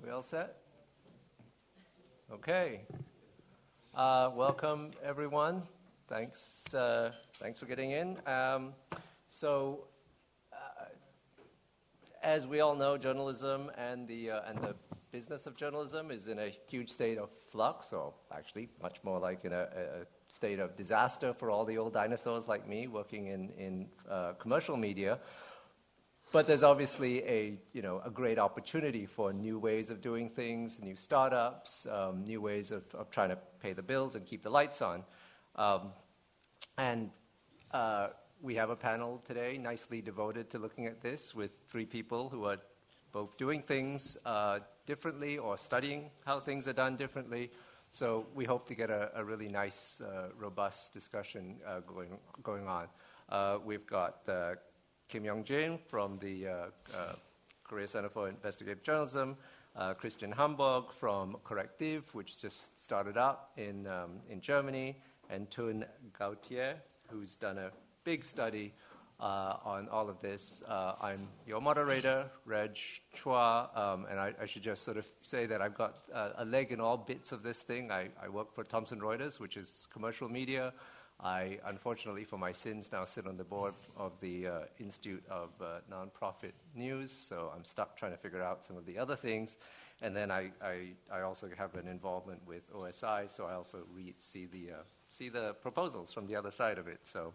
We all set? Okay. Welcome, everyone. Thanks for getting in. As we all know, journalism and the business of journalism is in a huge state of flux, or actually much more like in a state of disaster for all the old dinosaurs like me working in commercial media. But there's obviously a great opportunity for new ways of doing things, new startups, new ways of trying to pay the bills and keep the lights on. We have a panel today nicely devoted to looking at this with three people who are both doing things differently or studying how things are done differently. So we hope to get a really nice, robust discussion going on. We've got Yong Jin from the Korea Center for Investigative Journalism, Christan Humborg from Corrective, which just started up in Germany, and Teun Gautier, who's done a big study on all of this. I'm your moderator, Reg Chua, and I should just sort of say that I've got a leg in all bits of this thing. I work for Thomson Reuters, which is commercial media. I, unfortunately, for my sins, now sit on the board of the Institute of Nonprofit News, so I'm stuck trying to figure out some of the other things. And then I also have an involvement with OSI, so I also see the proposals from the other side of it. So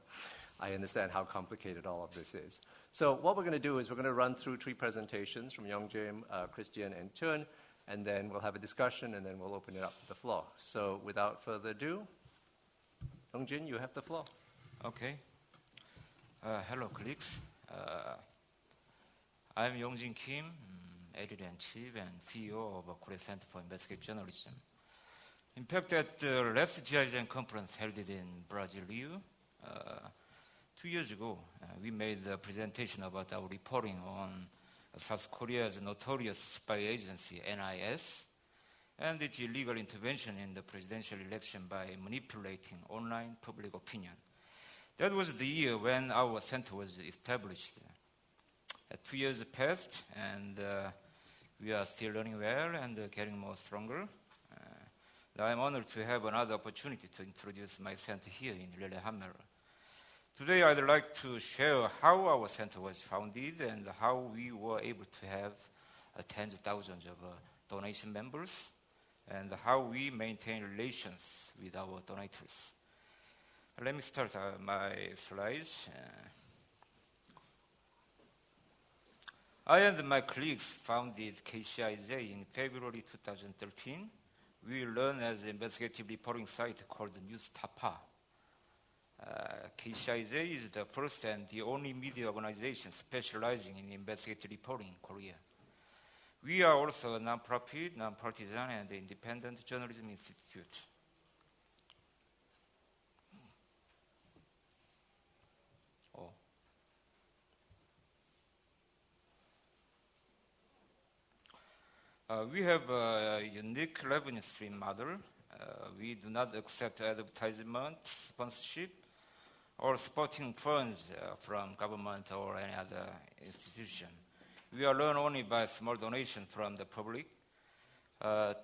I understand how complicated all of this is. So what we're going to do is we're going to run through three presentations from Yong Jin, Christian, and Teun, and then we'll have a discussion, and then we'll open it up to the floor. So without further ado, Yong Jin, you have the floor. Okay. Hello, colleagues. I'm Yong Jin Kim, editor-in-chief and CEO of Korea Center for Investigative Journalism. In fact, at the last GIJC conference held in Brazil, Rio, 2 years ago, we made a presentation about our reporting on South Korea's notorious spy agency, NIS, and its illegal intervention in the presidential election by manipulating online public opinion. That was the year when our center was established. 2 years passed, and we are still learning well and getting more stronger. I'm honored to have another opportunity to introduce my center here in Lillehammer. Today, I'd like to share how our center was founded and how we were able to have tens of thousands of donation members, and how we maintain relations with our donors. Let me start my slides. I and my colleagues founded GIJC in February 2013. We learned as an investigative reporting site called Newstapa. GIJC is the first and the only media organization specializing in investigative reporting in Korea. We are also a non-profit, non-partisan, and independent journalism institute. We have a unique revenue stream model. We do not accept advertisement, sponsorship, or supporting funds from government or any other institution. We are run only by small donation from the public.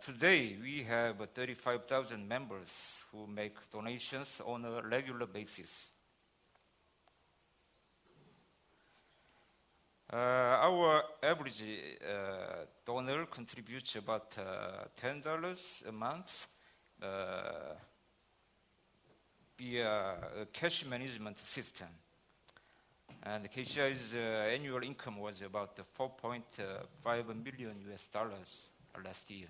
Today, we have 35,000 members who make donations on a regular basis. Our average donor contributes about $10 a month via a cash management system. And GIJC's annual income was about $4.5 million last year.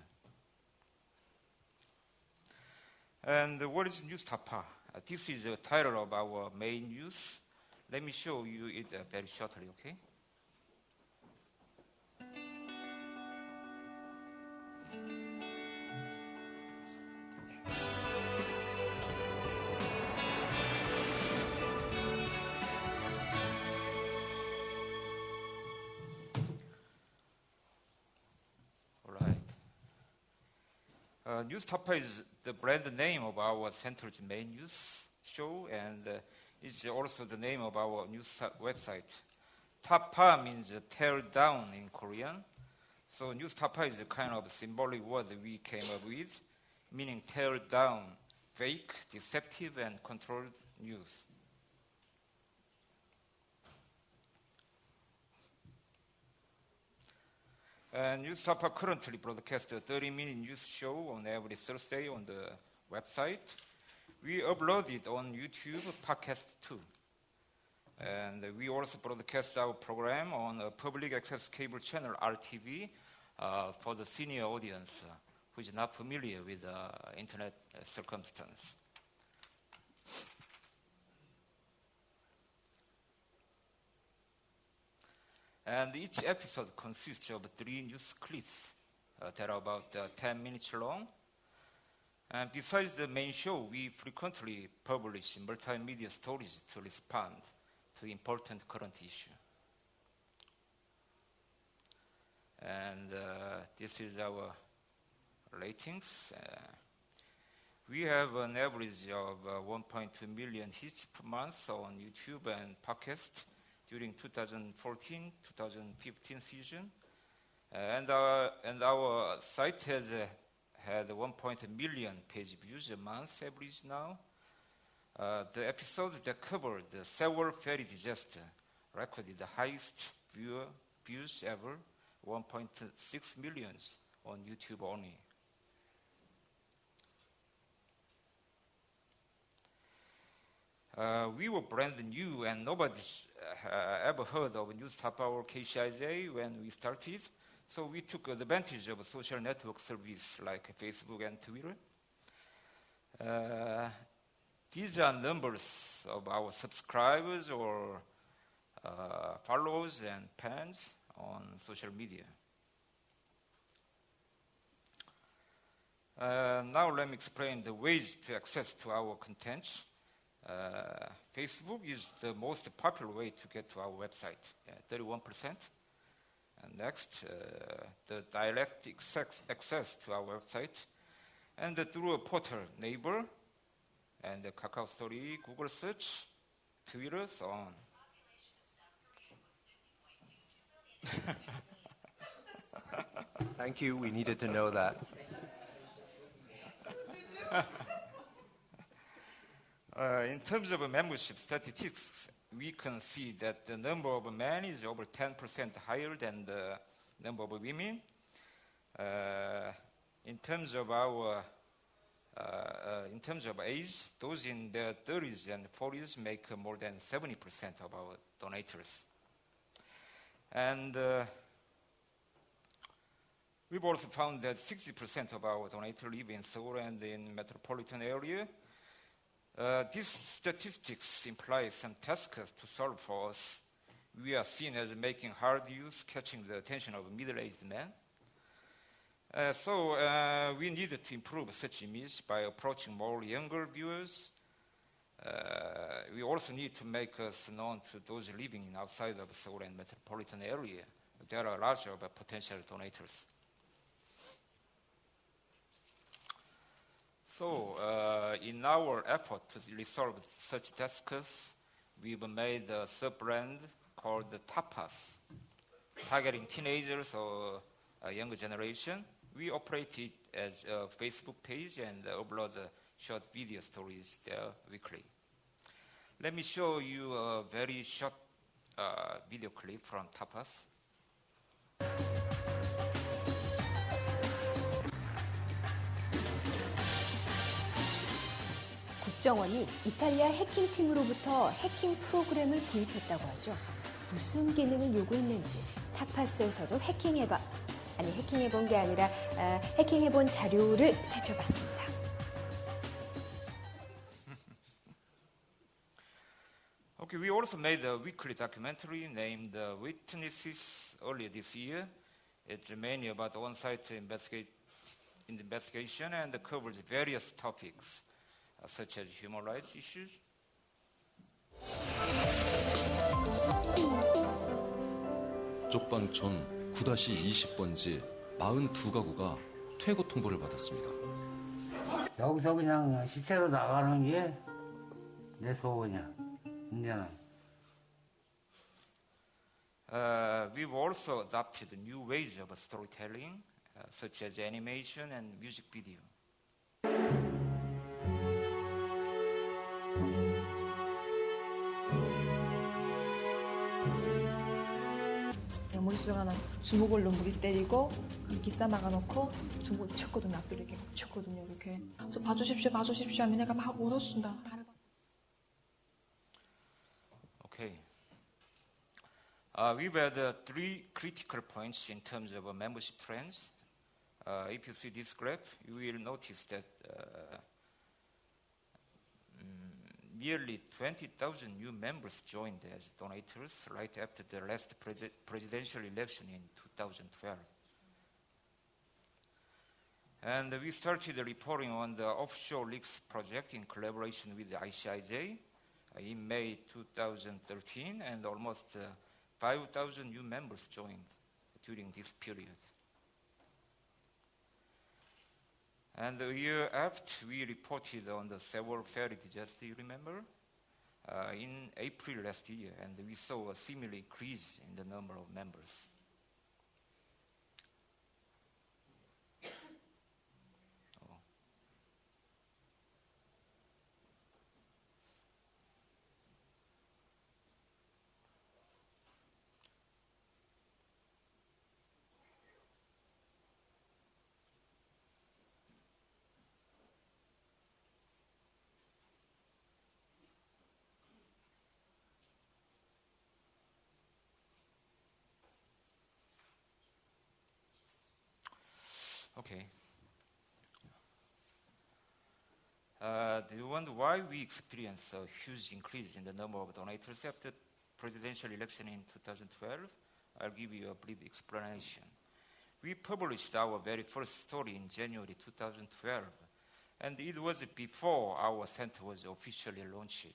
And what is Newstapa? This is the title of our main news. Let me show you it very shortly, okay? Newstapa is the brand name of our center's main news show, and it's also the name of our news website. Tapa means tear down in Korean, So Newstapa is a kind of symbolic word that we came up with, meaning tear down fake, deceptive, and controlled news. Newstapa currently broadcasts a 30-minute news show on every Thursday on the website. We upload it on YouTube, podcast too. And we also broadcast our program on a public access cable channel, RTV, for the senior audience who is not familiar with internet circumstance. And each episode consists of 3 news clips that are about 10 minutes long. And besides the main show, we frequently publish multimedia stories to respond to important current issues. And this is our ratings. We have an average of 1.2 million hits per month on YouTube and podcast during 2014-2015 season. And our site has had 1.1 million page views a month average now. The episodes that covered several ferry disasters recorded the highest views ever, 1.6 million on YouTube only. We were brand new and nobody's ever heard of Newstapa or GIJC when we started. So we took advantage of social network service like Facebook and Twitter. These are numbers of our subscribers or followers and fans on social media. Now let me explain the ways to access to our content. Facebook is the most popular way to get to our website, 31%. And next, the direct access to our website, and through a portal, Neighbor, and the Kakao Story, Google Search, Twitter, so on. Thank you. We needed to know that. In terms of membership statistics, we can see that the number of men is over 10% higher than the number of women. In terms of age, those in their 30s and 40s make more than 70% of our donators. And we've also found that 60% of our donators live in Seoul and in metropolitan area. These statistics imply some tasks to solve for us. We are seen as making hard use, catching the attention of middle-aged men. So we needed to improve such image by approaching more younger viewers. We also need to make us known to those living outside of Seoul and metropolitan area. There are larger potential donators. So, in our effort to resolve such tasks, we've made a sub-brand called the Tapas, targeting teenagers or a younger generation. We operate it as a Facebook page and upload short video stories there weekly. Let me show you a very short video clip from Tapas. 국정원이 이탈리아 해킹팀으로부터 해킹 프로그램을 구입했다고 하죠. 무슨 기능을 요구했는지 타파스에서도 해킹해본 게 아니라 해킹해본 자료를 살펴봤습니다. Okay, we also made a weekly documentary named Witnesses earlier this year. It's mainly about on-site investigation and covers various topics, such as human rights issues. 쪽방촌 9-20번지 42가구가 퇴거 통보를 받았습니다. 여기서 그냥 시체로 나가는 게 내 소원이야. 이제는. We've also adopted new ways of storytelling, such as animation and music video. 머릿속에 하나 주먹으로 무리 때리고 기싸 나가놓고 주먹 쳤거든요. 앞으로 이렇게 막 쳤거든요. 이렇게. 그래서 봐주십시오 하면 내가 막 울었습니다. Okay. We've had three critical points in terms of membership trends. If you see this graph, you will notice that nearly 20,000 new members joined as donators right after the last presidential election in 2012. And we started reporting on the offshore leaks project in collaboration with the ICIJ in May 2013, and almost 5,000 new members joined during this period. And a year after, we reported on the several ferry disasters, you remember? In April last year, and we saw a similar increase in the number of members. Okay. Do you wonder why we experienced a huge increase in the number of donators after presidential election in 2012? I'll give you a brief explanation. We published our very first story in January 2012, and it was before our center was officially launched.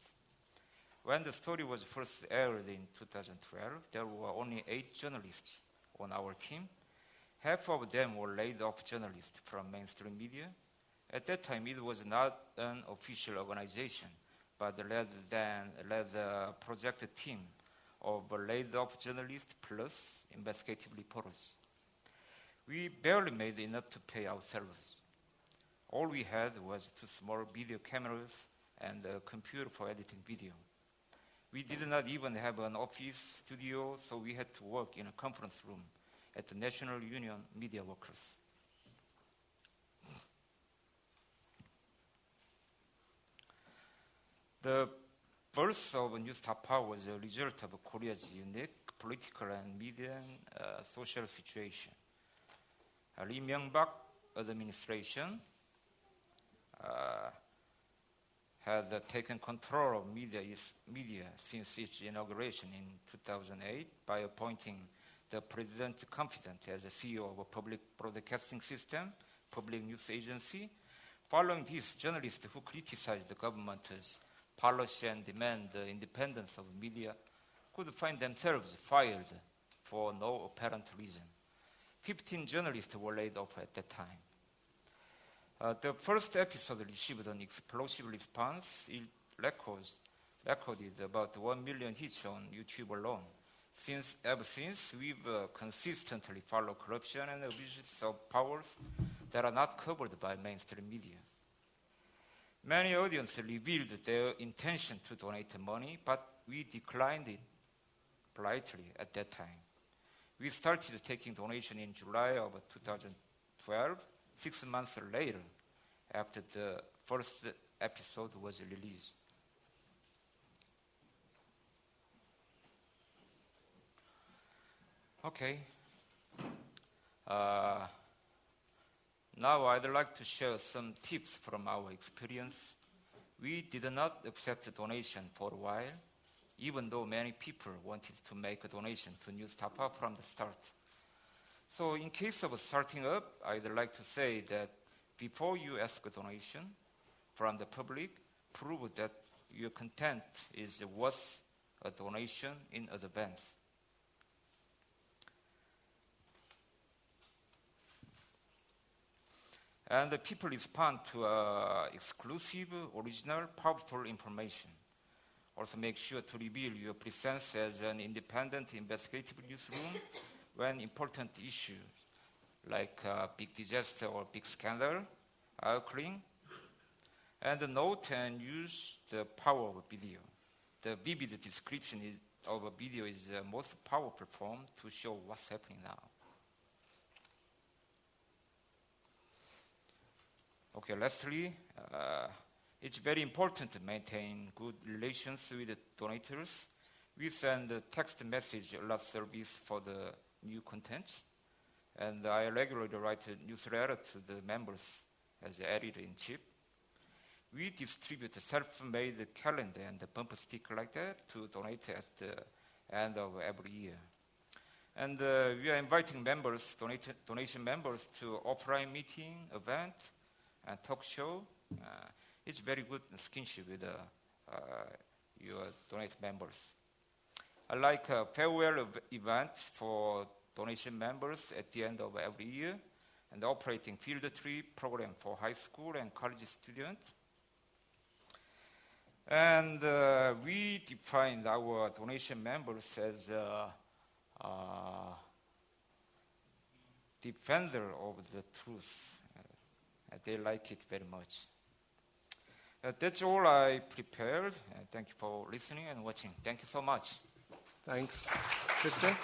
When the story was first aired in 2012, there were only 8 journalists on our team. Half of them were laid off journalists from mainstream media. At that time, it was not an official organization, but led a project team of laid off journalists plus investigative reporters. We barely made enough to pay ourselves. All we had was 2 small video cameras and a computer for editing video. We did not even have an office studio, so we had to work in a conference room at the National Union Media Workers. The birth of Newstapa was a result of Korea's unique political and media and social situation. Lee Myung-bak administration had taken control of media since its inauguration in 2008 by appointing the president confident as a CEO of a public broadcasting system, public news agency. Following this, journalists who criticized the government's policy and demand the independence of media could find themselves fired for no apparent reason. 15 journalists were laid off at that time. The first episode received an explosive response. It recorded about 1 million hits on YouTube alone. Ever since, we've consistently followed corruption and abuses of powers that are not covered by mainstream media. Many audiences revealed their intention to donate money, but we declined it politely at that time. We started taking donation in July of 2012, 6 months later, after the first episode was released. Okay. Now I'd like to share some tips from our experience. We did not accept donation for a while, even though many people wanted to make a donation to Newstapa from the start. So in case of starting up, I'd like to say that before you ask a donation from the public, prove that your content is worth a donation in advance. And the people respond to exclusive, original, powerful information. Also make sure to reveal your presence as an independent investigative newsroom when important issues like big disaster or big scandal are occurring. And note and use the power of video. The vivid description of a video is the most powerful form to show what's happening now. Okay, lastly, it's very important to maintain good relations with the donors. We send a text message alert service for the new content, and I regularly write a newsletter to the members as editor-in-chief. We distribute a self-made calendar and a bumper sticker like that to donate at the end of every year. And we are inviting members, donation members, to offline meeting, event, and talk show. It's very good skinship with your donate members. I like a farewell event for donation members at the end of every year, and operating field trip program for high school and college students. And we defined our donation members as defender of the truth. They like it very much. That's all I prepared. Thank you for listening and watching. Thank you so much. Thanks. Christan?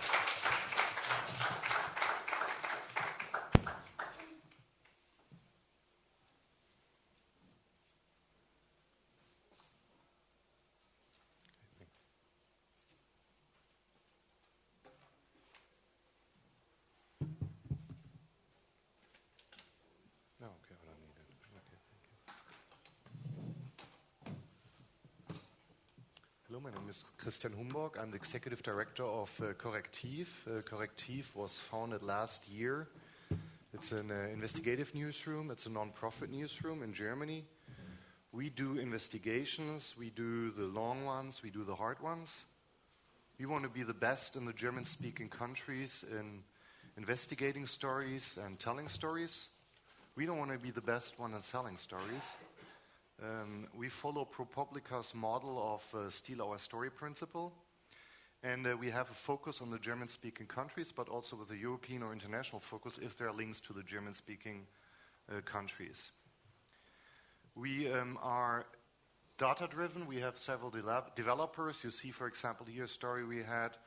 Hello, my name is Christan Humborg. I'm the Executive Director of Correctiv. Correctiv was founded last year. It's an investigative newsroom. It's a non-profit newsroom in Germany. We do investigations. We do the long ones. We do the hard ones. We want to be the best in the German-speaking countries in investigating stories and telling stories. We don't want to be the best one in selling stories. We follow ProPublica's model of Steal Our Story principle. And we have a focus on the German-speaking countries, but also with a European or international focus if there are links to the German-speaking countries. We are data-driven. We have several developers. You see, for example, here a story we had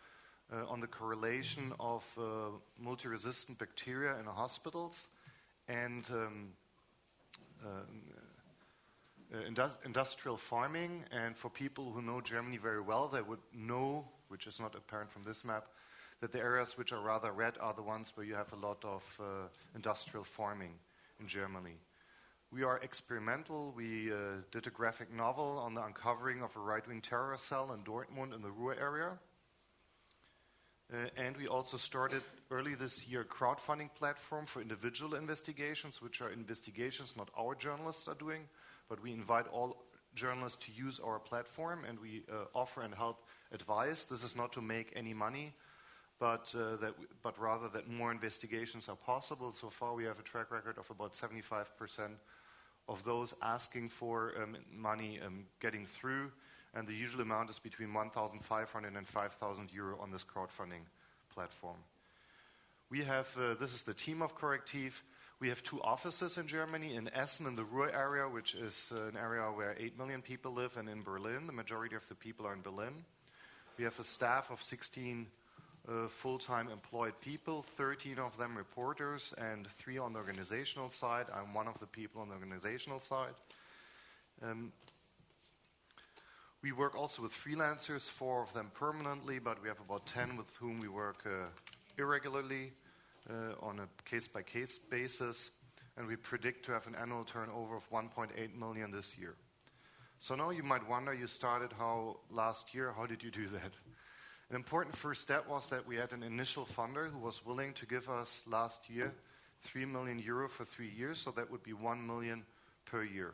on the correlation of multi-resistant bacteria in hospitals and industrial farming. And for people who know Germany very well, they would know, which is not apparent from this map, that the areas which are rather red are the ones where you have a lot of industrial farming in Germany. We are experimental. We did a graphic novel on the uncovering of a right-wing terror cell in Dortmund in the Ruhr area. And we also started early this year a crowdfunding platform for individual investigations, which are investigations not our journalists are doing, but we invite all journalists to use our platform, and we offer and help advice. This is not to make any money, but rather that more investigations are possible. So far we have a track record of about 75% of those asking for money getting through, and the usual amount is between 1,500 and 5,000 euro on this crowdfunding platform. We have, this is the team of Correctiv. We have 2 offices in Germany, in Essen in the Ruhr area, which is an area where 8 million people live, and in Berlin. The majority of the people are in Berlin. We have a staff of 16 full-time employed people, 13 of them reporters, and 3 on the organizational side. I'm one of the people on the organizational side. We work also with freelancers, 4 of them permanently, but we have about 10 with whom we work irregularly on a case-by-case basis, and we predict to have an annual turnover of 1.8 million this year. So now you might wonder, you started last year, how did you do that? An important first step was that we had an initial funder who was willing to give us last year 3 million euro for 3 years, so that would be 1 million per year.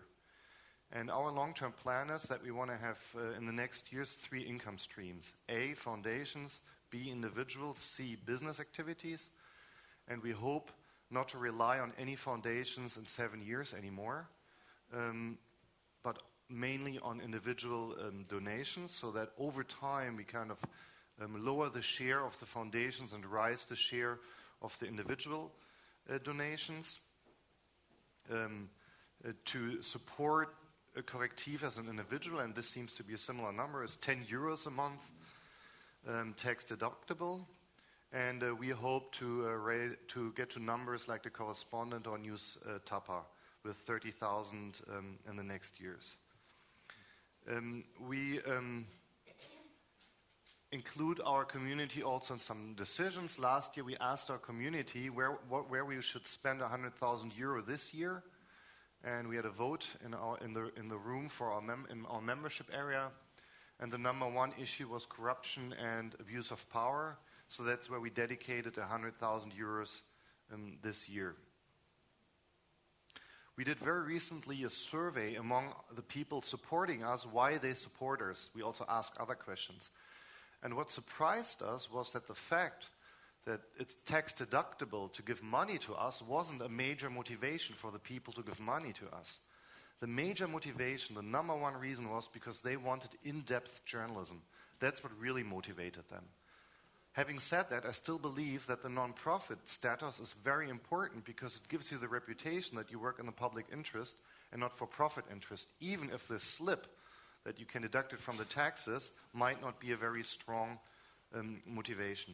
And our long-term plan is that we want to have in the next years 3 income streams. A, foundations, B, individuals, C, business activities. And we hope not to rely on any foundations in 7 years anymore, but mainly on individual donations, so that over time we kind of lower the share of the foundations and rise the share of the individual donations. To support a Correctiv as an individual, and this seems to be a similar number, is 10 euros a month, tax deductible. And we hope to get to numbers like the Correspondent or Newstapa with 30,000 in the next years. We include our community also in some decisions. Last year we asked our community where we should spend 100,000 euro this year, and we had a vote in the room for in our membership area, and the number one issue was corruption and abuse of power. So that's where we dedicated 100,000 euros this year. We did very recently a survey among the people supporting us, why they support us. We also asked other questions. And what surprised us was that the fact that it's tax deductible to give money to us wasn't a major motivation for the people to give money to us. The major motivation, the number one reason, was because they wanted in-depth journalism. That's what really motivated them. Having said that, I still believe that the non-profit status is very important because it gives you the reputation that you work in the public interest and not for profit interest, even if this slip that you can deduct it from the taxes might not be a very strong motivation.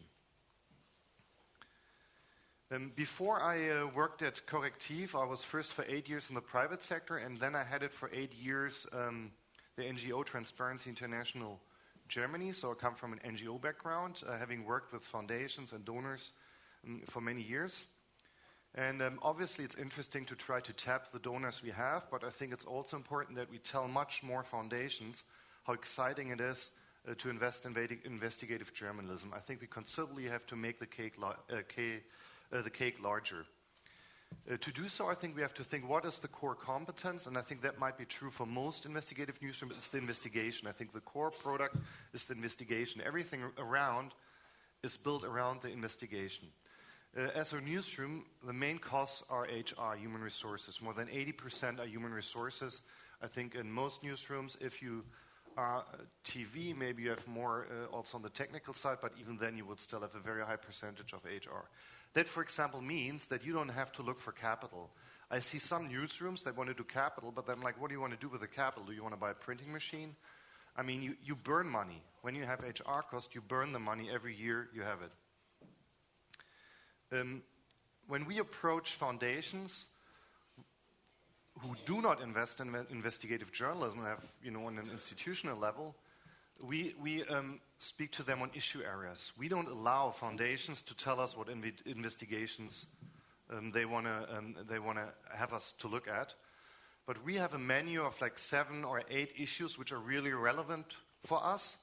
Before I worked at Correctiv, I was first for 8 years in the private sector, and then I headed for 8 years the NGO Transparency International Germany. So I come from an NGO background, having worked with foundations and donors for many years. And obviously it's interesting to try to tap the donors we have, but I think it's also important that we tell much more foundations how exciting it is to invest in investigative journalism. I think we considerably have to make the cake larger. To do so, I think we have to think, what is the core competence? And I think that might be true for most investigative newsrooms. It's the investigation. I think the core product is the investigation. Everything around is built around the investigation. As a newsroom, the main costs are HR, human resources. More than 80% are human resources. I think in most newsrooms, if you are TV, maybe you have more also on the technical side, but even then you would still have a very high percentage of HR. That, for example, means that you don't have to look for capital. I see some newsrooms that want to do capital, but I'm like, what do you want to do with the capital? Do you want to buy a printing machine? I mean, you burn money. When you have HR costs, you burn the money every year you have it. When we approach foundations who do not invest in investigative journalism, have, on an institutional level, we speak to them on issue areas. We don't allow foundations to tell us what investigations they want to have us to look at. But we have a menu of like 7 or 8 issues which are really relevant for us,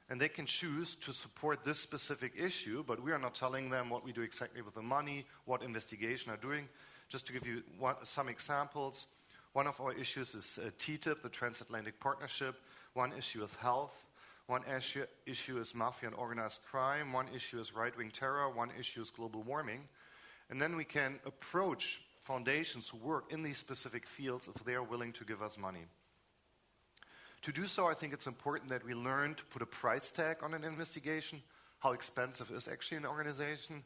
and they can choose to support this specific issue, but we are not telling them what we do exactly with the money, what investigation are doing. Just to give you some examples, one of our issues is TTIP, the Transatlantic Partnership. One issue is health. One issue is mafia and organized crime. One issue is right-wing terror. One issue is global warming. And then we can approach foundations who work in these specific fields if they are willing to give us money. To do so, I think it's important that we learn to put a price tag on an investigation. How expensive is actually an organization?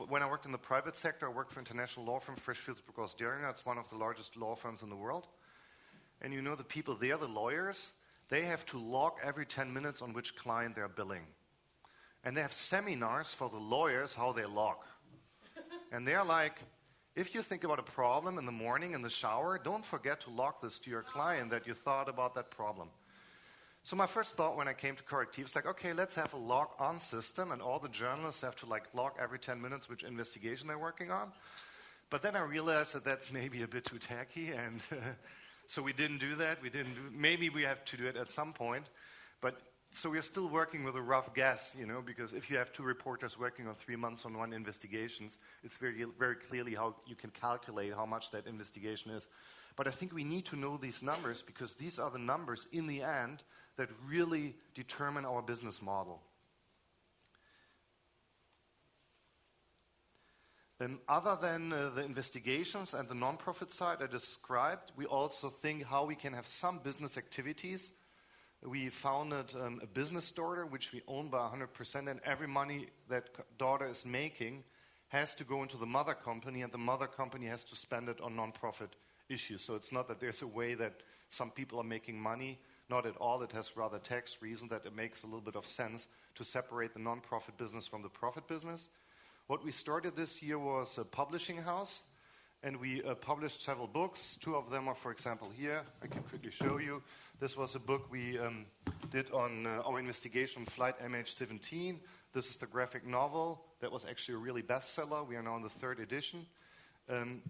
When I worked in the private sector, I worked for international law firm Frischfields Bruckhaus Deringer. It's one of the largest law firms in the world. And the people there, the lawyers, they have to log every 10 minutes on which client they're billing. And they have seminars for the lawyers how they log. And they're like, if you think about a problem in the morning in the shower, don't forget to log this to your client that you thought about that problem. So my first thought when I came to Correctiv is like, okay, let's have a log-on system, and all the journalists have to log every 10 minutes which investigation they're working on. But then I realized that that's maybe a bit too tacky, and so we didn't do that. Maybe we have to do it at some point. But so we're still working with a rough guess, because if you have 2 reporters working on 3 months on one investigations, it's very, very clearly how you can calculate how much that investigation is. But I think we need to know these numbers because these are the numbers in the end that really determine our business model. Other than the investigations and the non-profit side I described, we also think how we can have some business activities. We founded a business daughter, which we own by 100%, and every money that daughter is making has to go into the mother company, and the mother company has to spend it on non-profit issues. So it's not that there's a way that some people are making money. Not at all. It has rather tax reasons that it makes a little bit of sense to separate the non-profit business from the profit business. What we started this year was a publishing house, and we published several books. Two of them are, for example, here. I can quickly show you. This was a book we did on our investigation flight MH17. This is the graphic novel that was actually a really bestseller. We are now in the 3rd edition. And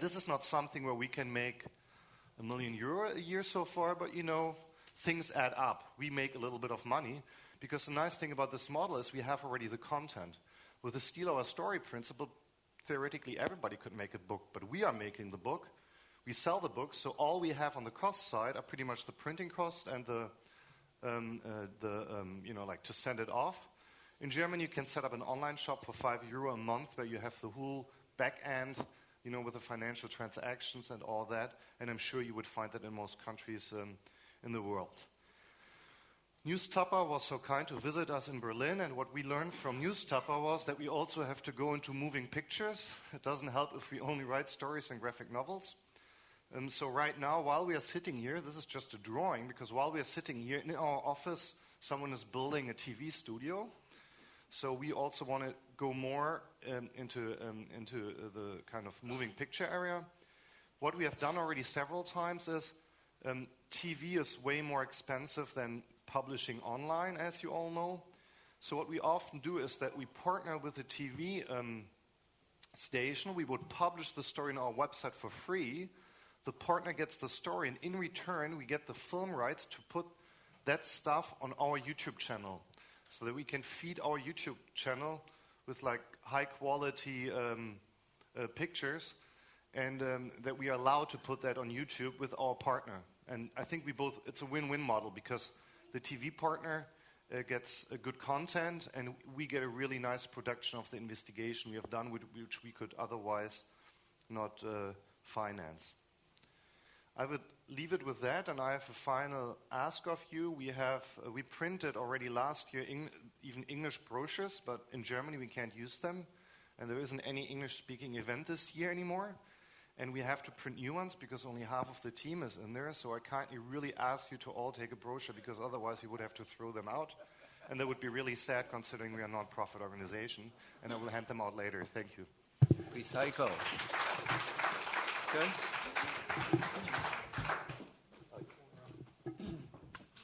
this is not something where we can make €1 million a year so far, but things add up. We make a little bit of money because the nice thing about this model is we have already the content. With the steal our story principle, theoretically everybody could make a book, but we are making the book. We sell the book, so all we have on the cost side are pretty much the printing cost and to send it off. In Germany, you can set up an online shop for €5 a month where you have the whole back end, with the financial transactions and all that, and I'm sure you would find that in most countries in the world. Newstapa was so kind to visit us in Berlin, and what we learned from Newstapa was that we also have to go into moving pictures. It doesn't help if we only write stories and graphic novels. So right now, while we are sitting here, this is just a drawing, because while we are sitting here in our office, someone is building a TV studio. So we also want to go more into the kind of moving picture area. What we have done already several times is TV is way more expensive than publishing online, as you all know. So what we often do is that we partner with a TV station. We would publish the story on our website for free. The partner gets the story, and in return, we get the film rights to put that stuff on our YouTube channel so that we can feed our YouTube channel with high quality pictures, and that we are allowed to put that on YouTube with our partner. And I think it's a win-win model because the TV partner gets a good content, and we get a really nice production of the investigation we have done, which we could otherwise not finance. I would leave it with that, and I have a final ask of you. We printed already last year even English brochures, but in Germany we can't use them, and there isn't any English-speaking event this year anymore. And we have to print new ones because only half of the team is in there. So I kindly really ask you to all take a brochure, because otherwise we would have to throw them out. And that would be really sad considering we are a non-profit organization. And I will hand them out later. Thank you. Recycle. Good.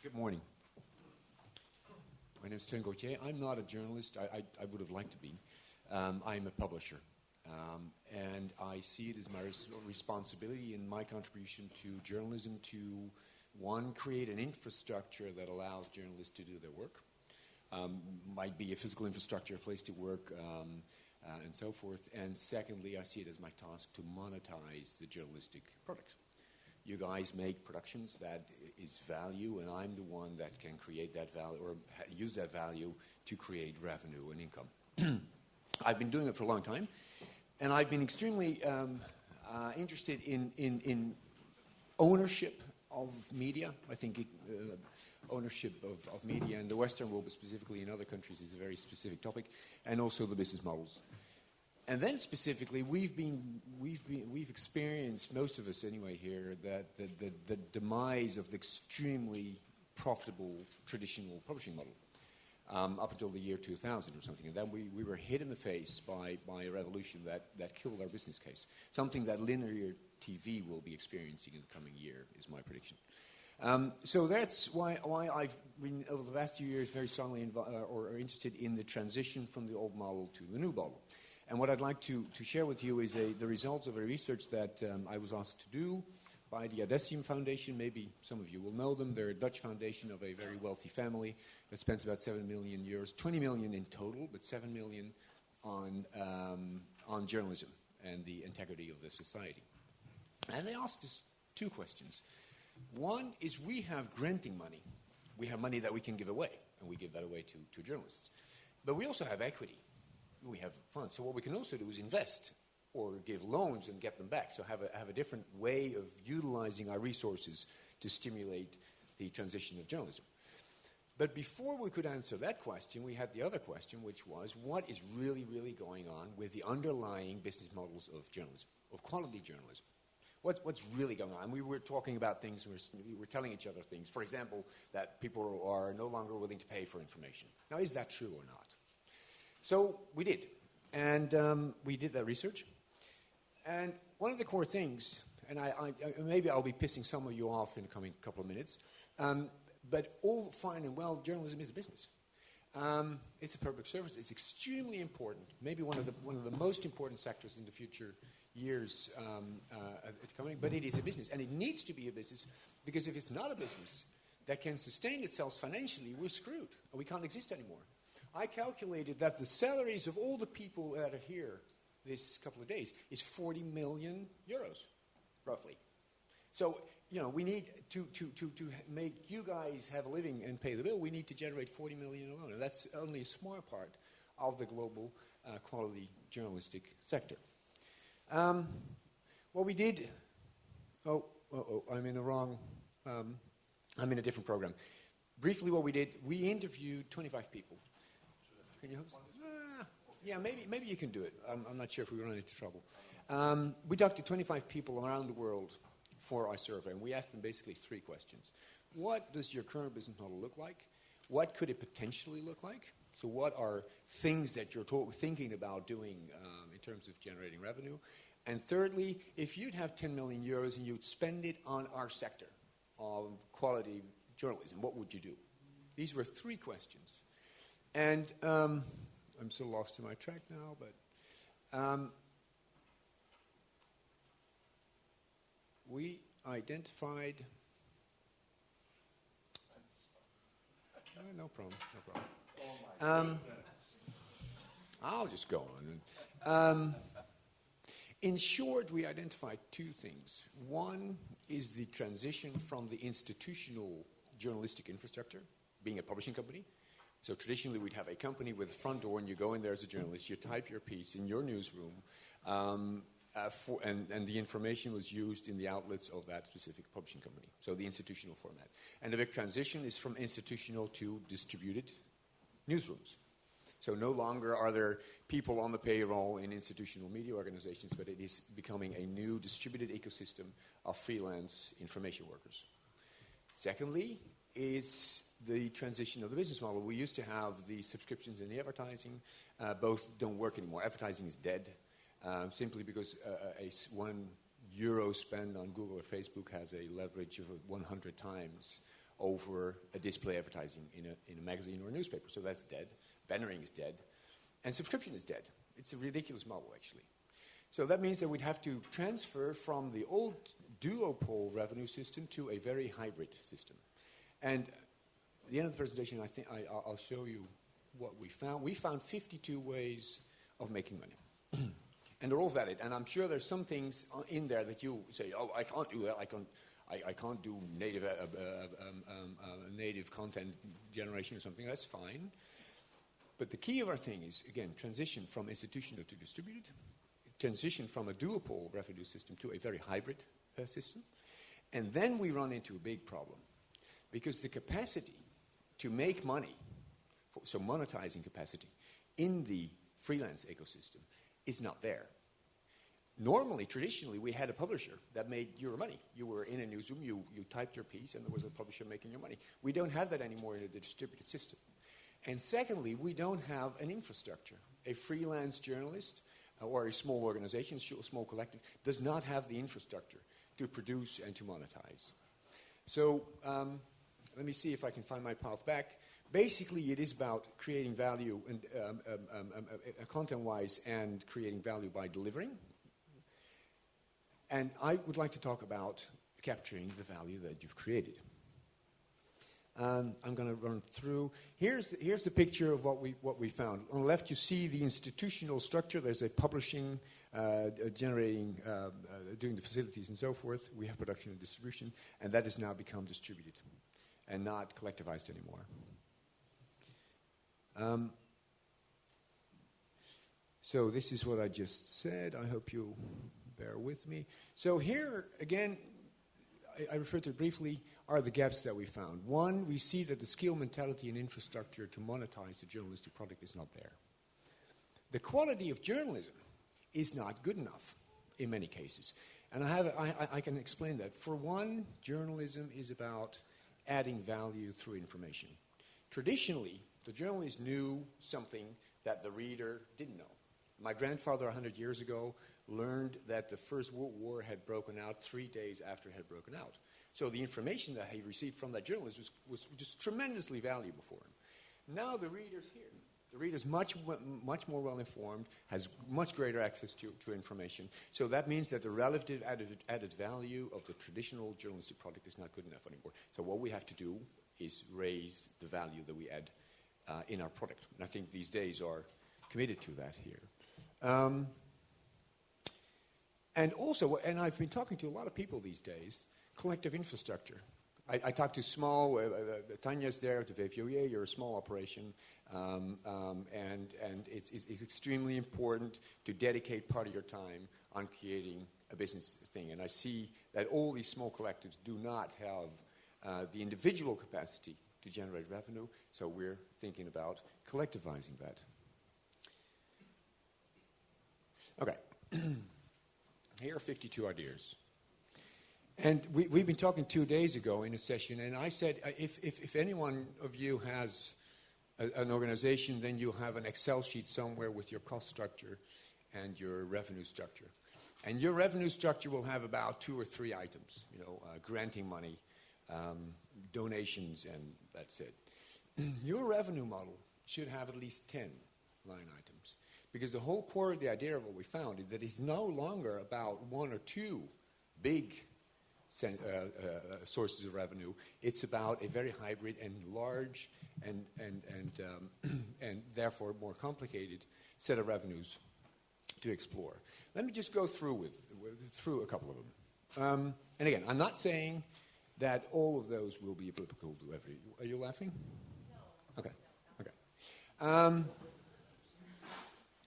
Good morning. My name is Teun Gautier. I'm not a journalist. I would have liked to be. I'm a publisher. And I see it as my responsibility and my contribution to journalism to, one, create an infrastructure that allows journalists to do their work. Might be a physical infrastructure, a place to work, and so forth. And secondly, I see it as my task to monetize the journalistic product. You guys make productions that is value, and I'm the one that can create that value or use that value to create revenue and income. I've been doing it for a long time. And I've been extremely interested in ownership of media. I think ownership of media in the Western world, but specifically in other countries, is a very specific topic, and also the business models. And then specifically, we've experienced, most of us anyway here, that the demise of the extremely profitable traditional publishing model. Up until the year 2000 or something. And then we were hit in the face by a revolution that killed our business case. Something that linear TV will be experiencing in the coming year is my prediction. So that's why I've been, over the last 2 years, very strongly interested in the transition from the old model to the new model. And what I'd like to share with you is the results of a research that I was asked to do by the GIJC15 Foundation. Maybe some of you will know them. They're a Dutch foundation of a very wealthy family that spends about €7 million, 20 million in total, but 7 million on journalism and the integrity of the society. And they asked us two questions. One is, we have granting money. We have money that we can give away, and we give that away to journalists. But we also have equity. we have funds. So what we can also do is invest or give loans and get them back. So have a different way of utilizing our resources to stimulate the transition of journalism. But before we could answer that question, we had the other question, which was, what is really, really going on with the underlying business models of journalism, of quality journalism? What's really going on? And we were talking about things, we were telling each other things. For example, that people are no longer willing to pay for information. Now, is that true or not? So we did. And we did that research. And one of the core things, and maybe I'll be pissing some of you off in the coming couple of minutes, but all fine and well, journalism is a business. It's a public service. It's extremely important. Maybe one of the most important sectors in the future years coming. But it is a business, and it needs to be a business, because if it's not a business that can sustain itself financially, we're screwed. We can't exist anymore. I calculated that the salaries of all the people that are here this couple of days is 40 million euros, roughly. So, we need to make you guys have a living and pay the bill. We need to generate 40 million alone. And that's only a small part of the global quality journalistic sector. What we did, I'm in the wrong, I'm in a different program. Briefly what we did, we interviewed 25 people. Can you host? Yeah, maybe you can do it. I'm not sure if we run into trouble. We talked to 25 people around the world for our survey, and we asked them basically 3 questions. What does your current business model look like? What could it potentially look like? So what are things that you're thinking about doing in terms of generating revenue? And thirdly, if you'd have 10 million euros and you'd spend it on our sector of quality journalism, what would you do? These were 3 questions. And I'm so lost in my track now, but we identified... No problem. I'll just go on. In short, we identified 2 things. One is the transition from the institutional journalistic infrastructure, being a publishing company. So traditionally, we'd have a company with a front door, and you go in there as a journalist, you type your piece in your newsroom, and the information was used in the outlets of that specific publishing company, so the institutional format. And the big transition is from institutional to distributed newsrooms. So no longer are there people on the payroll in institutional media organizations, but it is becoming a new distributed ecosystem of freelance information workers. Secondly, is the transition of the business model. We used to have the subscriptions and the advertising. Both don't work anymore. Advertising is dead, simply because €1 spent on Google or Facebook has a leverage of 100 times over a display advertising in a magazine or a newspaper. So that's dead. Bannering is dead. And subscription is dead. It's a ridiculous model, actually. So that means that we'd have to transfer from the old duopole revenue system to a very hybrid system. And at the end of the presentation, I think I'll show you what we found. We found 52 ways of making money. And they're all valid. And I'm sure there's some things in there that you say, oh, I can't do that. I can't do native content generation or something. That's fine. But the key of our thing is, again, transition from institutional to distributed, transition from a duopole revenue system to a very hybrid system. And then we run into a big problem, because the capacity to make money, so monetizing capacity, in the freelance ecosystem is not there. Normally, traditionally, we had a publisher that made your money. You were in a newsroom, you typed your piece, and there was a publisher making your money. We don't have that anymore in the distributed system. And secondly, we don't have an infrastructure. A freelance journalist or a small organization, a small collective, does not have the infrastructure to produce and to monetize. So let me see if I can find my path back. Basically, it is about creating value and content-wise and creating value by delivering. And I would like to talk about capturing the value that you've created. I'm going to run through. Here's the picture of what we found. On the left, you see the institutional structure. There's a publishing, generating, doing the facilities and so forth. We have production and distribution, and that has now become distributed and not collectivized anymore. So this is what I just said. I hope you'll bear with me. So here, again, I referred to it briefly, are the gaps that we found. One, we see that the skill, mentality, and infrastructure to monetize the journalistic product is not there. The quality of journalism is not good enough in many cases. And I can explain that. For one, journalism is about adding value through information. Traditionally, the journalist knew something that the reader didn't know. My grandfather 100 years ago learned that the First World War had broken out 3 days after it had broken out. So the information that he received from that journalist was just tremendously valuable for him. Now the reader's here. The reader's much more well-informed, has much greater access to information. So that means that the relative added value of the traditional journalistic product is not good enough anymore. So what we have to do is raise the value that we add in our product. And I think these days are committed to that here. And also, and I've been talking to a lot of people these days, collective infrastructure. I talked to small, Tanya's there at the VVOE, you're a small operation, and it's extremely important to dedicate part of your time on creating a business thing. And I see that all these small collectives do not have the individual capacity to generate revenue, so we're thinking about collectivizing that. Okay. Here are 52 ideas. And we've been talking 2 days ago in a session, and I said, if any one of you has an organization, then you'll have an Excel sheet somewhere with your cost structure and your revenue structure. And your revenue structure will have about 2 or 3 items, granting money, donations, and that's it. Your revenue model should have at least 10 line items. Because the whole core of the idea of what we found is that it's no longer about 1 or 2 big sources of revenue. It's about a very hybrid and large and therefore more complicated set of revenues to explore. Let me just go through a couple of them. And again, I'm not saying that all of those will be applicable to every. Are you laughing? No. Okay.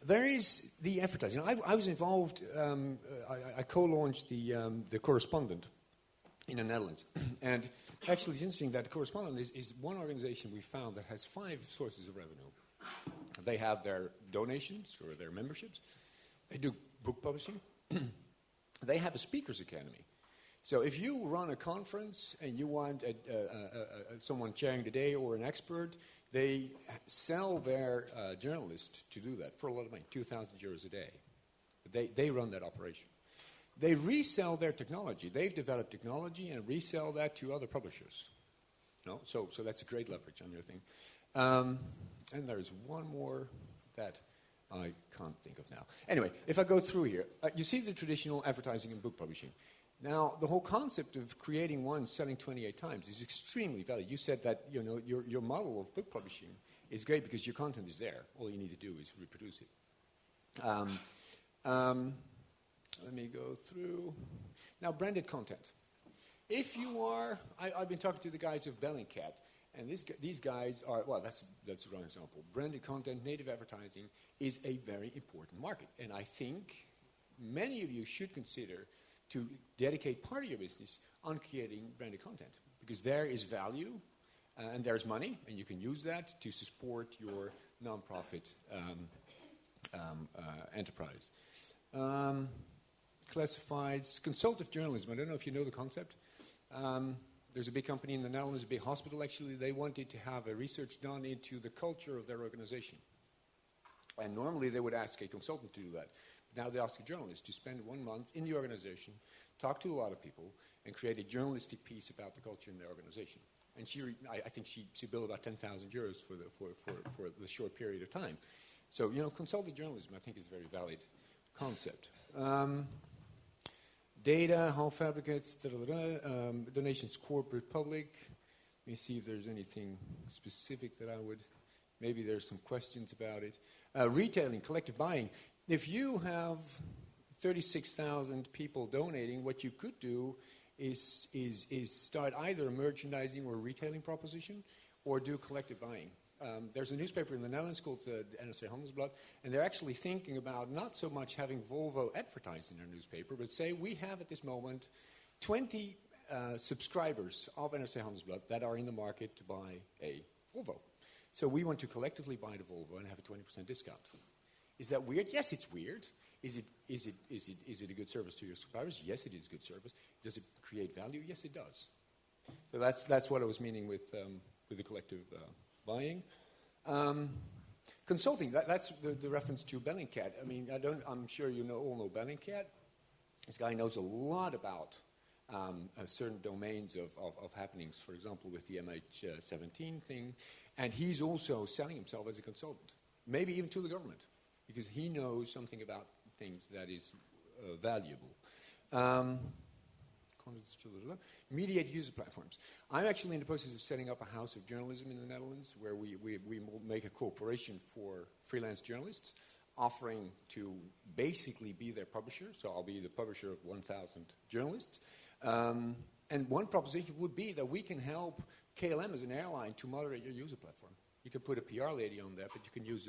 There is the advertising. I was involved. I co-launched the Correspondent in the Netherlands, and actually, it's interesting that the Correspondent is one organization we found that has 5 sources of revenue. They have their donations or their memberships. They do book publishing. They have a speakers academy. So if you run a conference and you want someone chairing the day or an expert, they sell their journalist to do that for a lot of money, 2,000 euros a day. They run that operation. They resell their technology. They've developed technology and resell that to other publishers. So that's a great leverage on your thing. And there's one more that I can't think of now. Anyway, if I go through here, you see the traditional advertising and book publishing. Now, the whole concept of creating one, selling 28 times is extremely valuable. You said that your model of book publishing is great because your content is there. All you need to do is reproduce it. Let me go through. Now, branded content. If you are, I've been talking to the guys of Bellingcat, and these guys are, well, that's the wrong example. Branded content, native advertising is a very important market. And I think many of you should consider to dedicate part of your business on creating branded content. Because there is value, and there's money, and you can use that to support your nonprofit enterprise. Classifieds, consultative journalism. I don't know if you know the concept. There's a big company in the Netherlands, a big hospital actually. They wanted to have a research done into the culture of their organization. And normally they would ask a consultant to do that. Now they ask a journalist to spend 1 month in the organization, talk to a lot of people, and create a journalistic piece about the culture in their organization. And I think she billed about 10,000 euros for the short period of time. So, consultative journalism, I think, is a very valid concept. Data, how fabricates, donations, corporate, public. Let me see if there's anything specific that I would, maybe there's some questions about it. Retailing, collective buying. If you have 36,000 people donating, what you could do is start either a merchandising or retailing proposition or do collective buying. there's a newspaper in the Netherlands called the NRC Handelsblad, and they're actually thinking about not so much having Volvo advertised in their newspaper, but say we have at this moment 20 subscribers of NRC Handelsblad that are in the market to buy a Volvo. So we want to collectively buy the Volvo and have a 20% discount. Is that weird? Yes, it's weird. Is it a good service to your subscribers? Yes, it is good service. Does it create value? Yes, it does. So that's what I was meaning with the collective buying. Consulting, that's the reference to Bellingcat. I mean, I'm sure you all know Bellingcat. This guy knows a lot about certain domains of happenings, for example, with the MH17 thing. And he's also selling himself as a consultant, maybe even to the government, because he knows something about things that is valuable. Mediate user platforms. I'm actually in the process of setting up a house of journalism in the Netherlands where we will make a corporation for freelance journalists, offering to basically be their publisher. So I'll be the publisher of 1,000 journalists. And one proposition would be that we can help KLM as an airline to moderate your user platform. You can put a PR lady on there, but you can use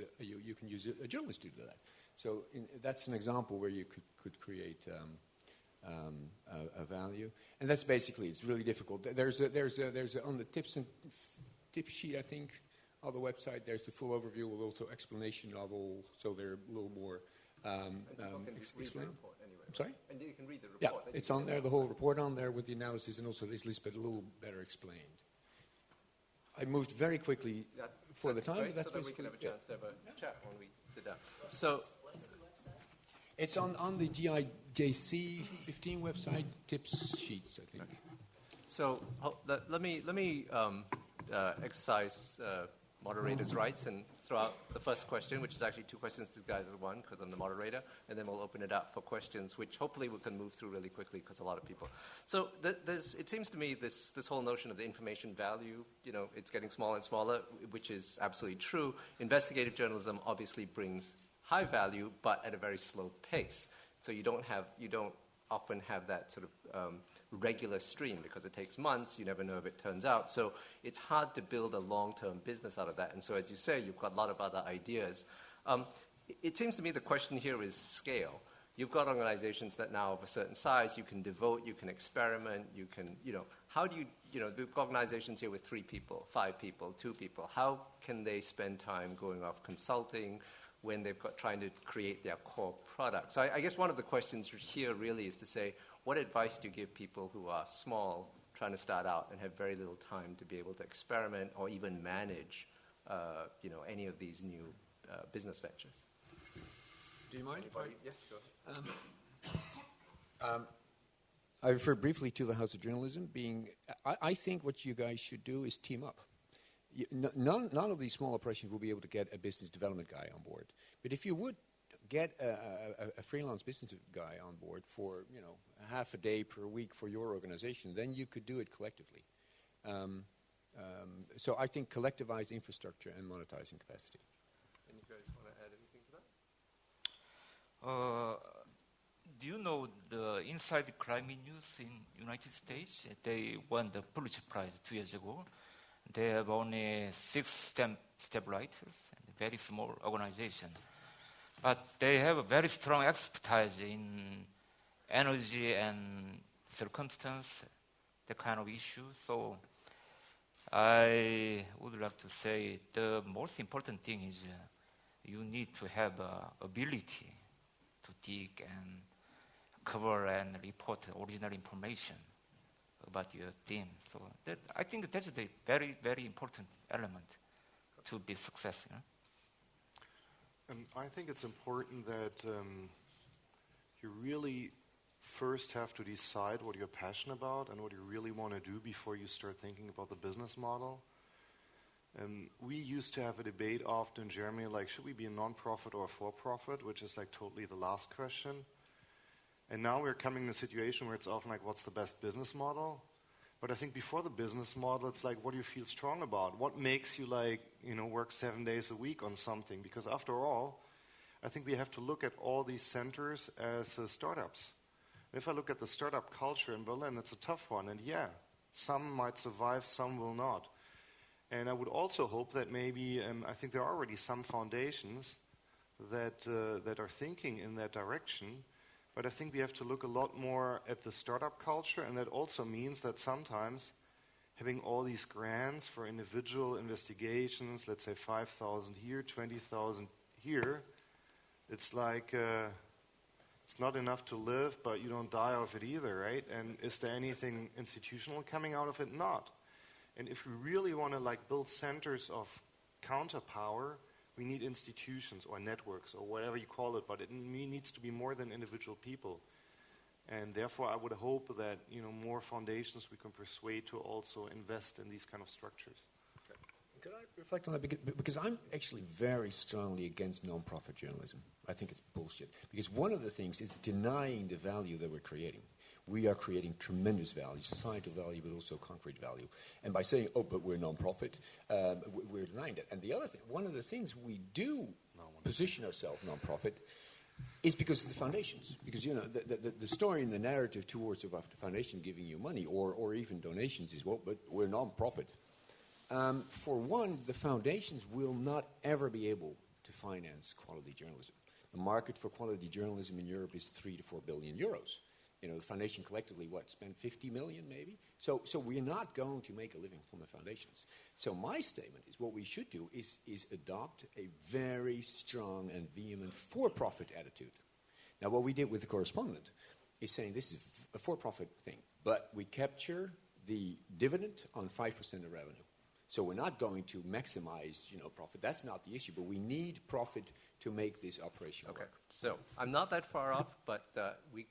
a journalist to do that. So that's an example where you could create a value, and that's basically, it's really difficult. There's on the tip sheet, I think, on the website. There's the full overview with also explanation of all. So they're a little more explained. I'm sorry? And you can read the report. Yeah, it's on there, the whole report on there with the analysis and also this list, but a little better explained. I moved very quickly for the time, great, but that's so that basically we can have a chance to have a chat when we sit down. So, what's the website? It's on the GIJC15 website, tips sheets, I think. Okay. So let me exercise moderator's rights and throw out the first question, which is actually two questions disguised as one because I'm the moderator, and then we'll open it up for questions, which hopefully we can move through really quickly because a lot of people. So it seems to me this whole notion of the information value, it's getting smaller and smaller, which is absolutely true. Investigative journalism obviously brings high value, but at a very slow pace. So you don't often have that sort of regular stream because it takes months. You never know if it turns out. So it's hard to build a long-term business out of that. And so as you say, you've got a lot of other ideas. It seems to me the question here is scale. You've got organizations that now of a certain size, you can devote, you can experiment, you can, how do we've got organizations here with 3 people, 5 people, 2 people. How can they spend time going off consulting when they've got trying to create their core product? So I guess one of the questions here really is to say, what advice do you give people who are small, trying to start out and have very little time to be able to experiment or even manage, any of these new business ventures? Do you mind? Yes, go ahead. I refer briefly to the House of Journalism. I think what you guys should do is team up. None of these small operations will be able to get a business development guy on board. But if you would get a freelance business guy on board for half a day per week for your organization, then you could do it collectively. So I think collectivized infrastructure and monetizing capacity. And you guys want to add anything to that? Do you know the Inside Crime News in United States? They won the Pulitzer Prize 2 years ago. They have only 6 staff writers, and a very small organization. But they have a very strong expertise in energy and circumstance, the kind of issue. So I would like to say the most important thing is you need to have ability to dig and cover and report original information about your team. So I think that's a very, very important element to be successful. I think it's important that you really first have to decide what you're passionate about and what you really want to do before you start thinking about the business model. We used to have a debate often in Germany, like, should we be a non-profit or a for-profit, which is like totally the last question. And now we're coming in a situation where it's often like, what's the best business model? But I think before the business model, it's like, what do you feel strong about? What makes you work 7 days a week on something? Because after all, I think we have to look at all these centers as startups. If I look at the startup culture in Berlin, it's a tough one. And yeah, some might survive, some will not. And I would also hope that maybe, I think there are already some foundations that are thinking in that direction, but I think we have to look a lot more at the startup culture, and that also means that sometimes having all these grants for individual investigations, let's say 5,000 here, 20,000 here, it's like it's not enough to live, but you don't die of it either, right? And is there anything institutional coming out of it? Not. And if we really want to build centers of counterpower, we need institutions or networks or whatever you call it, but it needs to be more than individual people. And therefore, I would hope that more foundations we can persuade to also invest in these kind of structures. Could I reflect on that? Because I'm actually very strongly against non-profit journalism. I think it's bullshit. Because one of the things is denying the value that we're creating. We are creating tremendous value, societal value, but also concrete value. And by saying, oh, but we're non-profit, we're denying that. And the other thing, one of the things we do position ourselves non-profit is because of the foundations. Because, the story and the narrative towards the foundation giving you money or even donations is, well, but we're non-profit. For one, the foundations will not ever be able to finance quality journalism. The market for quality journalism in Europe is 3 to 4 billion euros. The foundation collectively, spend 50 million maybe? So we're not going to make a living from the foundations. So my statement is what we should do is adopt a very strong and vehement for-profit attitude. Now, what we did with the correspondent is saying this is a for-profit thing, but we capture the dividend on 5% of revenue. So we're not going to maximize, profit. That's not the issue, but we need profit to make this operation work. So I'm not that far off, but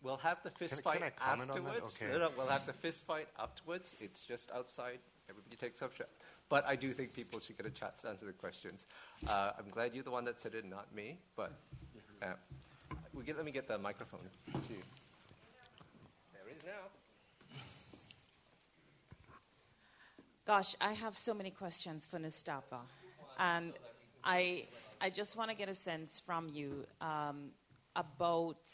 we'll have the fist fight afterwards. Okay. No, we'll have the fist fight afterwards. It's just outside. Everybody takes up shot. But I do think people should get a chance to answer the questions. I'm glad you're the one that said it, not me. But let me get the microphone to you. There is now. Gosh, I have so many questions for Newstapa. And I just want to get a sense from you about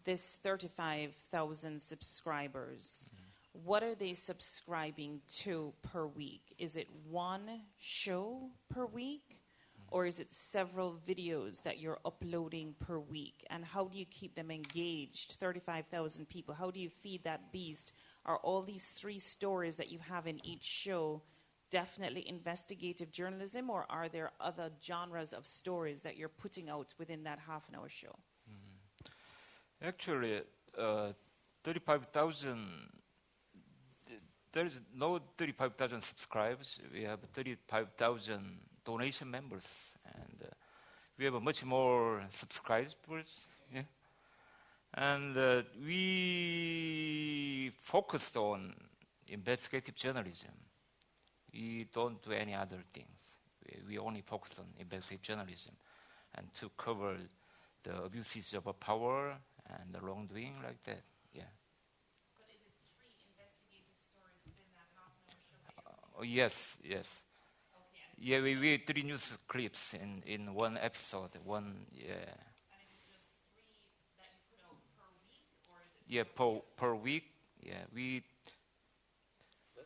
this 35,000 subscribers. Mm-hmm. What are they subscribing to per week? Is it one show per week? Or is it several videos that you're uploading per week? And how do you keep them engaged? 35,000 people. How do you feed that beast? Are all these 3 stories that you have in each show definitely investigative journalism, or are there other genres of stories that you're putting out within that half-an-hour show? Mm-hmm. Actually, 35,000, there is no 35,000 subscribers. We have 35,000 donation members, and we have much more subscribers. Yeah. And we focused on investigative journalism. We don't do any other things. We only focus on investigative journalism and to cover the abuses of power and the wrongdoing like that. Yeah. But is it 3 investigative stories within that half-an-hour show? Yes. Okay. Yeah, we 3 news clips in one episode. And is it just 3 that you put out per week, or is it? Yeah, per week. Yeah,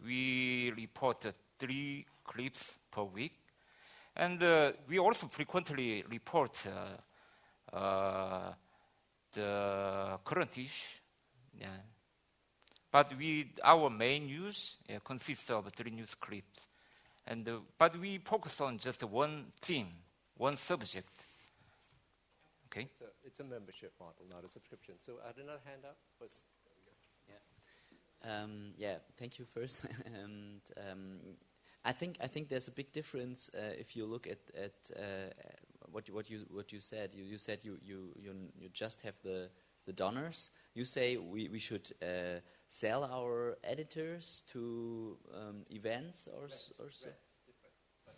we report 3 clips per week, and we also frequently report the current issue. Yeah, but our main news consists of 3 news clips. And but we focus on just one theme, one subject. Okay. It's a membership model, not a subscription. So I had another hand up. Thank you first. And I think there's a big difference if you look at what you said. You said you just have the donors. You say we should sell our editors to events or so.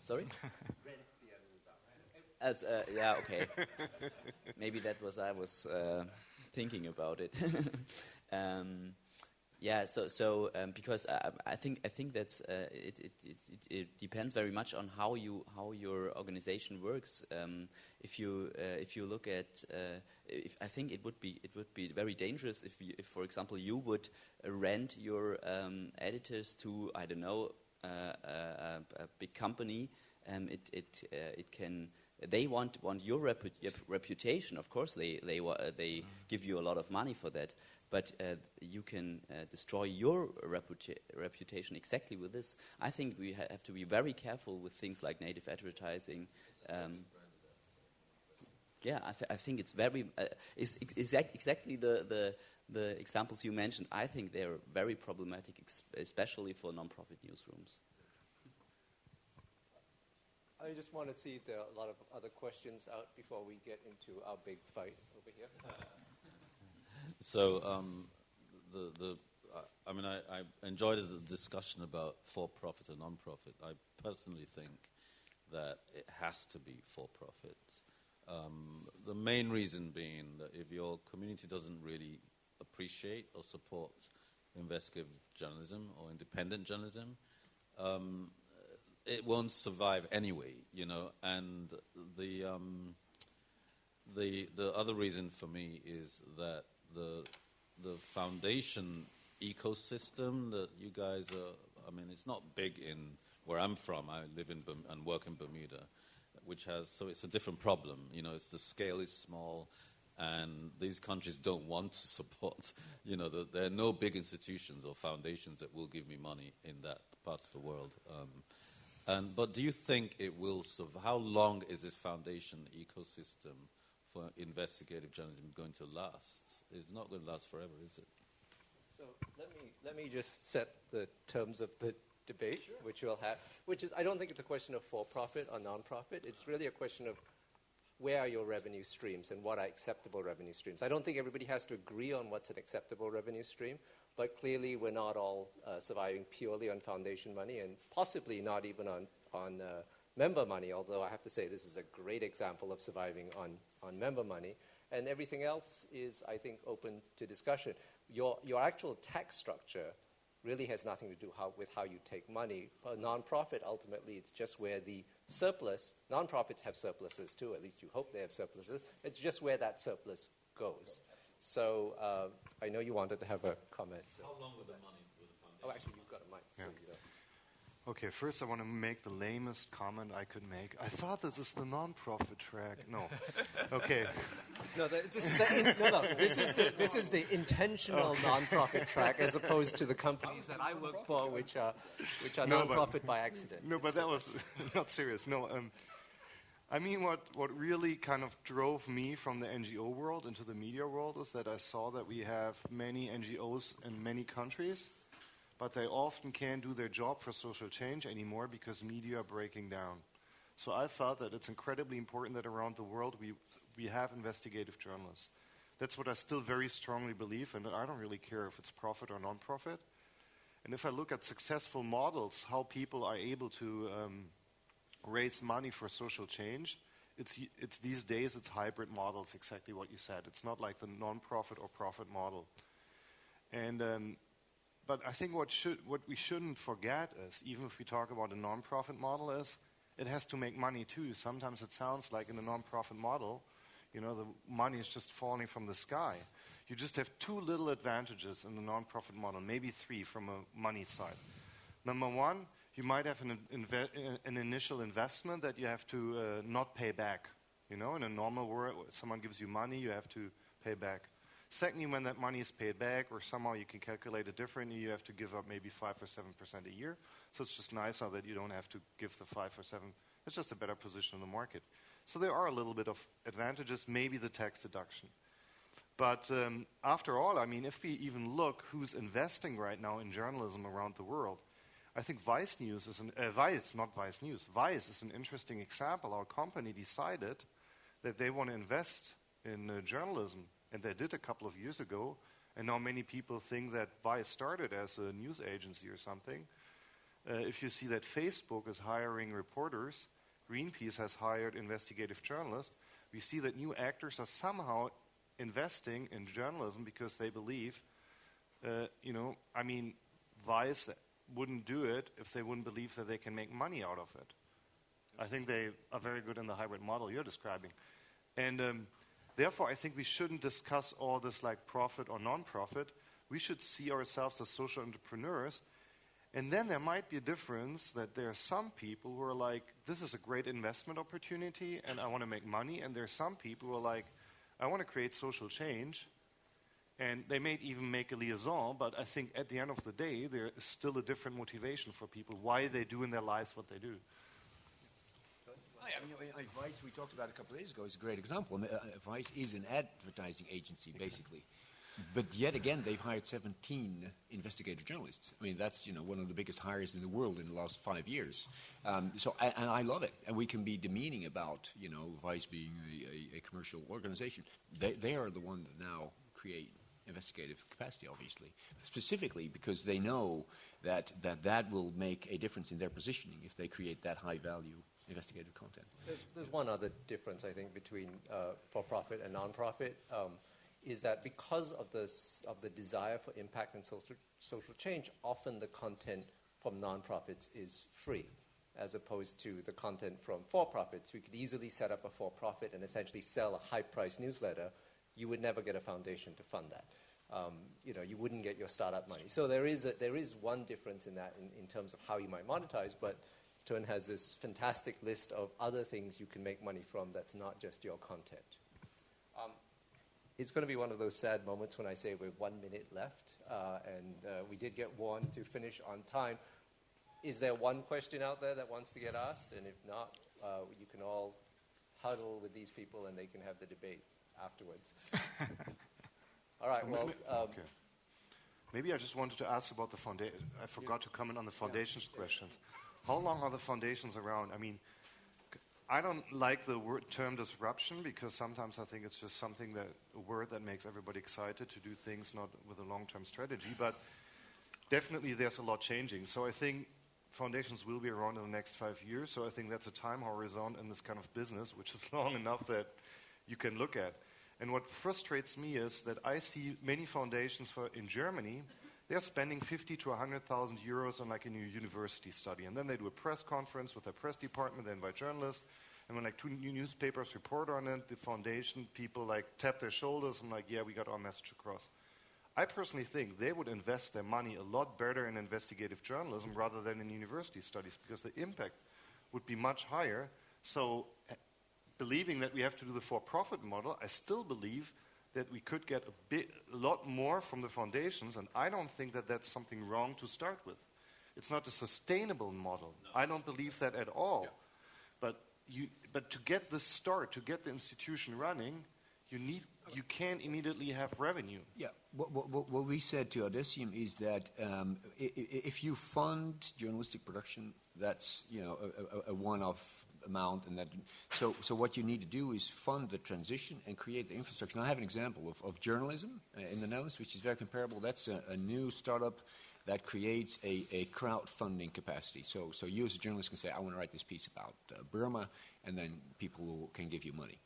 Sorry? Rent the editors out. Yeah, okay. Maybe that was I was thinking about it. Because I think that's it depends very much on how your organization works. If you look at, I think it would be very dangerous if for example you would rent your editors to, I don't know, a big company, it can. They want your reputation. Of course, they give you a lot of money for that. But you can destroy your reputation exactly with this. I think we have to be very careful with things like native advertising. I think it's very exactly the examples you mentioned. I think they're very problematic, especially for non-profit newsrooms. I just want to see if there are a lot of other questions out before we get into our big fight over here. So, I enjoyed the discussion about for-profit and non-profit. I personally think that it has to be for-profit. The main reason being that if your community doesn't really appreciate or support investigative journalism or independent journalism, it won't survive anyway, And the other reason for me is that the foundation ecosystem that you guys are, it's not big in where I'm from. I live in and work in Bermuda, so it's a different problem. The scale is small, and these countries don't want to support. There are no big institutions or foundations that will give me money in that part of the world. But do you think it will survive? How long is this foundation ecosystem for investigative journalism going to last? It's not going to last forever, is it? So let me just set the terms of the debate, which we'll have. Which is, I don't think it's a question of for-profit or non-profit. It's really a question of where are your revenue streams and what are acceptable revenue streams. I don't think everybody has to agree on what's an acceptable revenue stream, but clearly we're not all surviving purely on foundation money, and possibly not even on member money, although I have to say this is a great example of surviving on member money. And everything else is, I think, open to discussion. Your actual tax structure really has nothing to do with how you take money. For a nonprofit, ultimately, it's just where the surplus, nonprofits have surpluses too, at least you hope they have surpluses, it's just where that surplus goes. So I know you wanted to have a comment. So. How long with the money with the foundation? Oh, actually, you've got a mic. Yeah. So you know. Okay, first I want to make the lamest comment I could make. I thought this is the non-profit track. No. Okay. No, this is the intentional non-profit track, as opposed to the companies that I work for, which are non-profit by accident. No, but that was not serious. No, what really kind of drove me from the NGO world into the media world is that I saw that we have many NGOs in many countries, but they often can't do their job for social change anymore because media are breaking down. So I felt that it's incredibly important that around the world we have investigative journalists. That's what I still very strongly believe, and I don't really care if it's profit or non-profit. And if I look at successful models, how people are able to raise money for social change, it's these days it's hybrid models, exactly what you said. It's not like the non-profit or profit model. And but I think what we shouldn't forget is, even if we talk about a non-profit model, is it has to make money too. Sometimes it sounds like in a non-profit model, the money is just falling from the sky. You just have two little advantages in the non-profit model, maybe three from a money side. Number one, you might have an initial investment that you have to not pay back. In a normal world, someone gives you money, you have to pay back. Secondly, when that money is paid back, or somehow you can calculate it differently, you have to give up maybe 5 or 7% a year. So it's just nicer that you don't have to give the 5 or 7. It's just a better position in the market. So there are a little bit of advantages, maybe the tax deduction. But after all, if we even look who's investing right now in journalism around the world, I think Vice is an interesting example. Our company decided that they want to invest in journalism. And they did a couple of years ago, and now many people think that Vice started as a news agency or something. If you see that Facebook is hiring reporters, Greenpeace has hired investigative journalists, we see that new actors are somehow investing in journalism because they believe, Vice wouldn't do it if they wouldn't believe that they can make money out of it. I think they are very good in the hybrid model you're describing. And therefore, I think we shouldn't discuss all this like profit or non-profit. We should see ourselves as social entrepreneurs. And then there might be a difference that there are some people who are like, this is a great investment opportunity and I want to make money. And there are some people who are like, I want to create social change. And they may even make a liaison, but I think at the end of the day, there is still a different motivation for people, why they do in their lives what they do. I mean, Vice, we talked about a couple of days ago, is a great example. I mean, Vice is an advertising agency, basically. But yet again, they've hired 17 investigative journalists. I mean, that's one of the biggest hires in the world in the last 5 years. And I love it. And we can be demeaning about Vice being a commercial organization. They are the one that now create investigative capacity, obviously, specifically because they know that will make a difference in their positioning if they create that high value investigative content. There's one other difference, I think, between for-profit and non-profit. Is that because of the desire for impact and social change, often the content from nonprofits is free, as opposed to the content from for-profits. We could easily set up a for-profit and essentially sell a high-priced newsletter. You would never get a foundation to fund that. You wouldn't get your startup money. So there is one difference in that in terms of how you might monetize, but Teun has this fantastic list of other things you can make money from that's not just your content. It's going to be one of those sad moments when I say we're 1 minute left, and we did get warned to finish on time. Is there one question out there that wants to get asked? And if not, you can all huddle with these people and they can have the debate afterwards. All right, well... okay. Maybe I just wanted to ask about the foundation. I forgot to comment on the foundations questions. How long are the foundations around? I mean, I don't like the term disruption because sometimes I think it's just a word that makes everybody excited to do things not with a long-term strategy. But definitely there's a lot changing. So I think foundations will be around in the next 5 years. So I think that's a time horizon in this kind of business, which is long enough that you can look at. And what frustrates me is that I see many foundations in Germany, they're spending 50 to 100,000 euros on like a new university study. And then they do a press conference with their press department, they invite journalists. And when like 2 new newspapers report on it, the foundation people like tap their shoulders and like, yeah, we got our message across. I personally think they would invest their money a lot better in investigative journalism rather than in university studies because the impact would be much higher. So believing that we have to do the for-profit model, I still believe that we could get a lot more from the foundations, and I don't think that that's something wrong to start with. It's not a sustainable model. No. I don't believe that at all. Yeah. But to get the start, to get the institution running, you can't immediately have revenue. Yeah. What we said to Audesium is that if you fund journalistic production, that's a one-off amount, and that so what you need to do is fund the transition and create the infrastructure. Now, I have an example of journalism in the Netherlands, which is very comparable. That's a new startup that creates a crowdfunding capacity. So you as a journalist can say, I want to write this piece about Burma, and then people can give you money.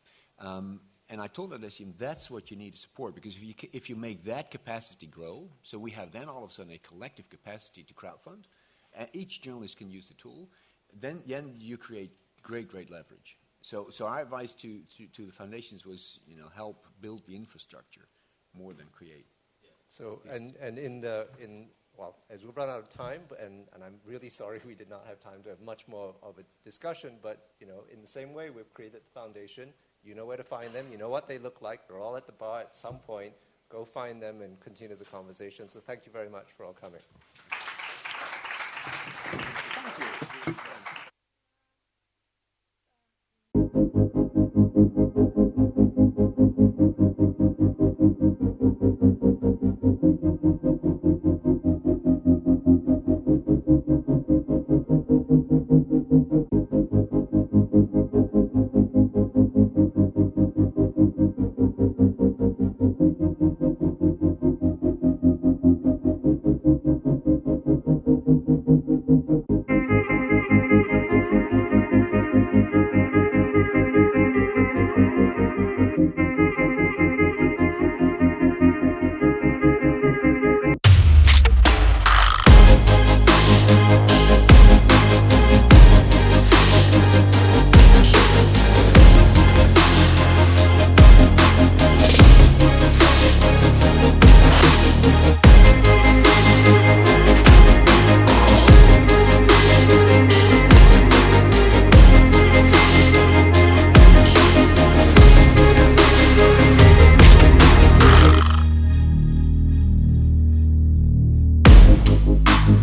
And I told Audesium that's what you need to support, because if you make that capacity grow, so we have then all of a sudden a collective capacity to crowdfund, and each journalist can use the tool, then you create great leverage. So our advice to the foundations was, help build the infrastructure more than create. So as we've run out of time, and I'm really sorry we did not have time to have much more of a discussion, but in the same way we've created the foundation. You know where to find them. You know what they look like. They're all at the bar at some point. Go find them and continue the conversation. So thank you very much for all coming.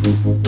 Newsroom.